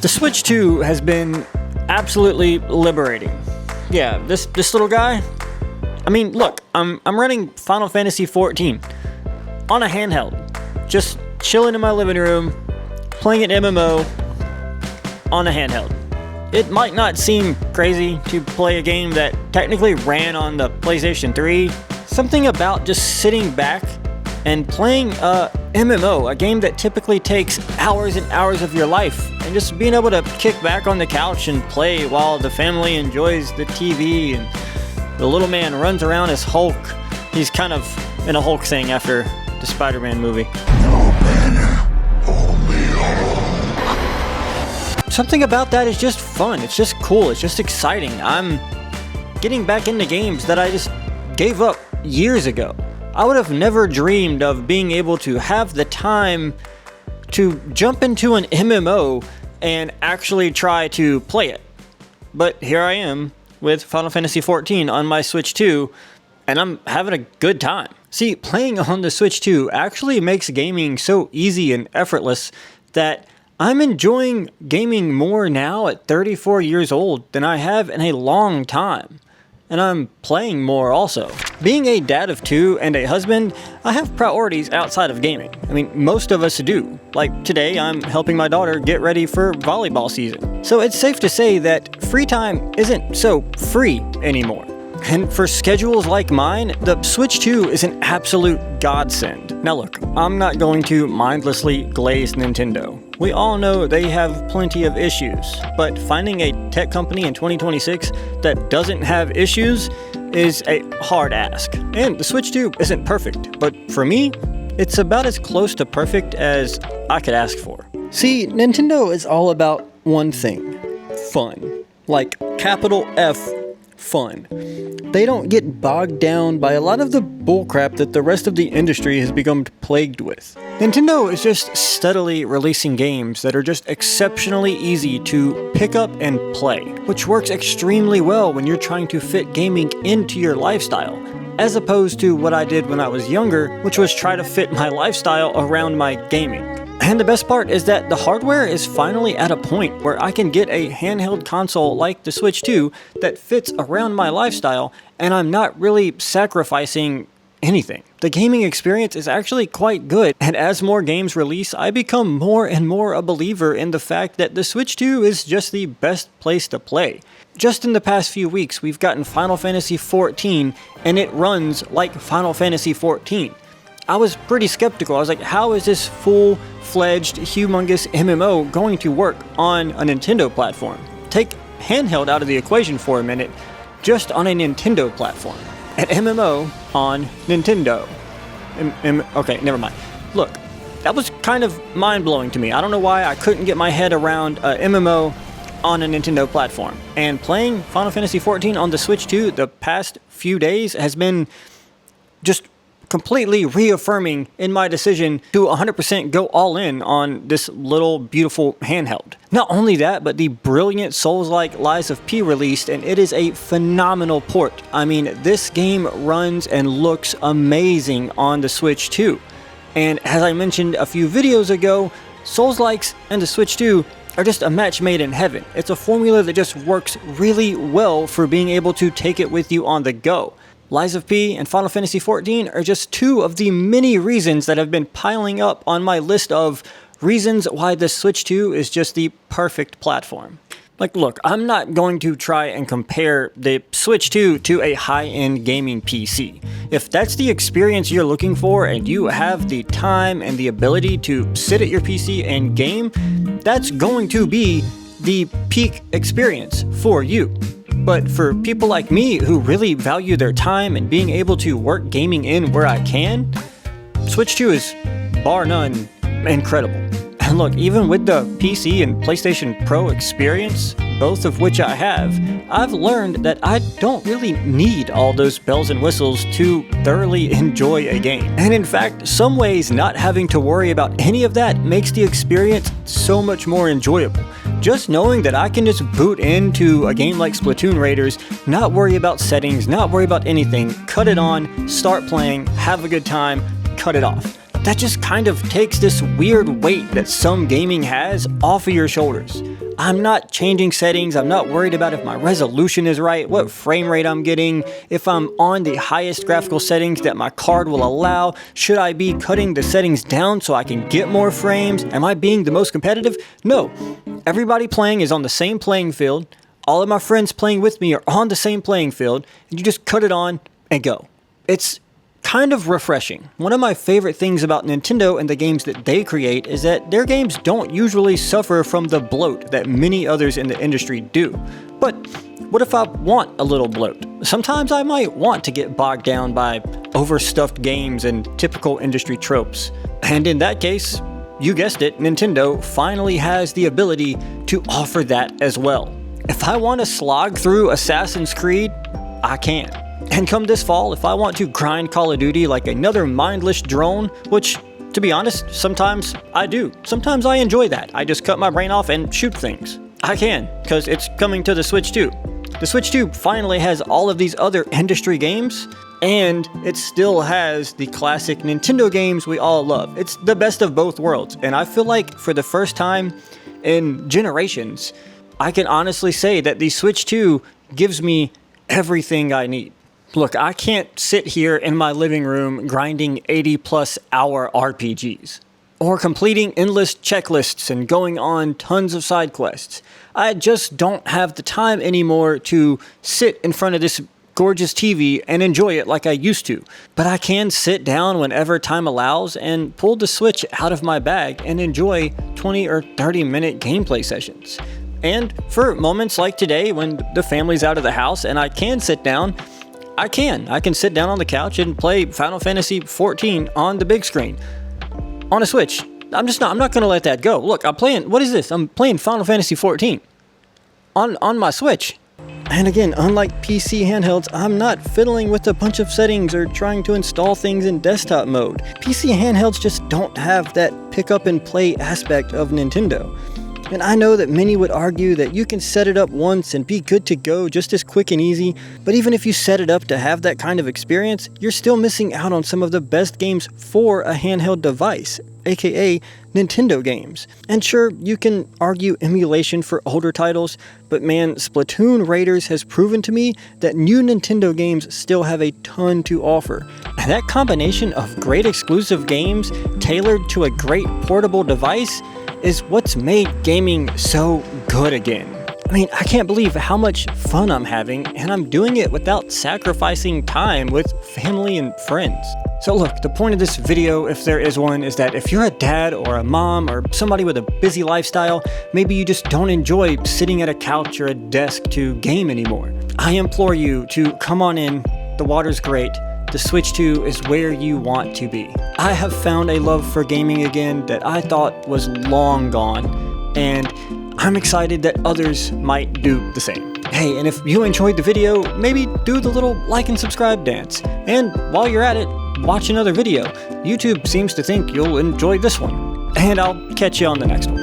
The Switch 2 has been absolutely liberating. Yeah, this little guy, I mean, look, I'm running Final Fantasy 14 on a handheld, just chilling in my living room, playing an MMO on a handheld. It might not seem crazy to play a game that technically ran on the PlayStation 3. Something about just sitting back and playing a MMO, a game that typically takes hours and hours of your life, and just being able to kick back on the couch and play while the family enjoys the TV and the little man runs around as Hulk. He's kind of in a Hulk thing after the Spider-Man movie. No banner, only Hulk. Something about that is just fun. It's just cool. It's just exciting. I'm getting back into games that I just gave up years ago. I would have never dreamed of being able to have the time to jump into an MMO and actually try to play it. But here I am with Final Fantasy 14 on my Switch 2, and I'm having a good time. See, playing on the Switch 2 actually makes gaming so easy and effortless that I'm enjoying gaming more now at 34 years old than I have in a long time. And I'm playing more also. Being a dad of 2 and a husband, I have priorities outside of gaming. I mean, most of us do. Like today, I'm helping my daughter get ready for volleyball season. So it's safe to say that free time isn't so free anymore. And for schedules like mine, the Switch 2 is an absolute godsend. Now look, I'm not going to mindlessly glaze Nintendo. We all know they have plenty of issues, but finding a tech company in 2026 that doesn't have issues is a hard ask. And the Switch 2 isn't perfect, but for me, it's about as close to perfect as I could ask for. See, Nintendo is all about one thing: fun. Like capital F, fun. They don't get bogged down by a lot of the bullcrap that the rest of the industry has become plagued with. Nintendo is just steadily releasing games that are just exceptionally easy to pick up and play, which works extremely well when you're trying to fit gaming into your lifestyle, as opposed to what I did when I was younger, which was try to fit my lifestyle around my gaming. And the best part is that the hardware is finally at a point where I can get a handheld console like the Switch 2 that fits around my lifestyle, and I'm not really sacrificing anything. The gaming experience is actually quite good, and as more games release, I become more and more a believer in the fact that the Switch 2 is just the best place to play. Just in the past few weeks, we've gotten Final Fantasy 14, and it runs like Final Fantasy 14. I was pretty skeptical. I was like, how is this full-fledged, humongous MMO going to work on a Nintendo platform? Take handheld out of the equation for a minute, just on a Nintendo platform. An MMO on Nintendo. Okay, never mind. Look, that was kind of mind-blowing to me. I don't know why I couldn't get my head around a MMO on a Nintendo platform. And playing Final Fantasy 14 on the Switch 2 the past few days has been just completely reaffirming in my decision to 100% go all in on this little beautiful handheld. Not only that, but the brilliant Souls-like Lies of P released, and it is a phenomenal port. I mean, this game runs and looks amazing on the Switch 2. And as I mentioned a few videos ago, Souls-likes and the Switch 2 are just a match made in heaven. It's a formula that just works really well for being able to take it with you on the go. Lies of P and Final Fantasy XIV are just two of the many reasons that have been piling up on my list of reasons why the Switch 2 is just the perfect platform. Like, look, I'm not going to try and compare the Switch 2 to a high-end gaming PC. If that's the experience you're looking for and you have the time and the ability to sit at your PC and game, that's going to be the peak experience for you. But for people like me who really value their time and being able to work gaming in where I can, Switch 2 is, bar none, incredible. And look, even with the PC and PlayStation Pro experience, both of which I have, I've learned that I don't really need all those bells and whistles to thoroughly enjoy a game. And in fact, some ways not having to worry about any of that makes the experience so much more enjoyable. Just knowing that I can just boot into a game like Splatoon Raiders, not worry about settings, not worry about anything, cut it on, start playing, have a good time, cut it off. that just kind of takes this weird weight that some gaming has off of your shoulders. I'm not changing settings, I'm not worried about if my resolution is right, what frame rate I'm getting, if I'm on the highest graphical settings that my card will allow, should I be cutting the settings down so I can get more frames, am I being the most competitive? No, everybody playing is on the same playing field, all of my friends playing with me are on the same playing field, and you just cut it on and go. It's kind of refreshing. One of my favorite things about Nintendo and the games that they create is that their games don't usually suffer from the bloat that many others in the industry do. But what if I want a little bloat? Sometimes I might want to get bogged down by overstuffed games and typical industry tropes. And in that case, you guessed it, Nintendo finally has the ability to offer that as well. If I want to slog through Assassin's Creed, I can. And come this fall, if I want to grind Call of Duty like another mindless drone, which, to be honest, sometimes I do. Sometimes I enjoy that. I just cut my brain off and shoot things. I can, because it's coming to the Switch 2. The Switch 2 finally has all of these other industry games, and it still has the classic Nintendo games we all love. It's the best of both worlds, and I feel like for the first time in generations, I can honestly say that the Switch 2 gives me everything I need. Look, I can't sit here in my living room grinding 80+ hour RPGs, or completing endless checklists and going on tons of side quests. I just don't have the time anymore to sit in front of this gorgeous TV and enjoy it like I used to. But I can sit down whenever time allows and pull the Switch out of my bag and enjoy 20 or 30 minute gameplay sessions. And for moments like today when the family's out of the house and I can sit down, I can sit down on the couch and play Final Fantasy XIV on the big screen. On a Switch. I'm not gonna let that go. Look, I'm playing Final Fantasy XIV. On my Switch. And again, unlike PC handhelds, I'm not fiddling with a bunch of settings or trying to install things in desktop mode. PC handhelds just don't have that pick up and play aspect of Nintendo. And I know that many would argue that you can set it up once and be good to go just as quick and easy, but even if you set it up to have that kind of experience, you're still missing out on some of the best games for a handheld device, aka Nintendo games. And sure, you can argue emulation for older titles, but man, Splatoon Raiders has proven to me that new Nintendo games still have a ton to offer. And that combination of great exclusive games tailored to a great portable device is what's made gaming so good again. I mean, I can't believe how much fun I'm having, and I'm doing it without sacrificing time with family and friends. So look, the point of this video, if there is one, is that if you're a dad or a mom or somebody with a busy lifestyle, maybe you just don't enjoy sitting at a couch or a desk to game anymore, I implore you to come on in. The water's great. The Switch 2 is where you want to be. I have found a love for gaming again that I thought was long gone, and I'm excited that others might do the same. Hey, and if you enjoyed the video, maybe do the little like and subscribe dance. And while you're at it, watch another video. YouTube seems to think you'll enjoy this one. And I'll catch you on the next one.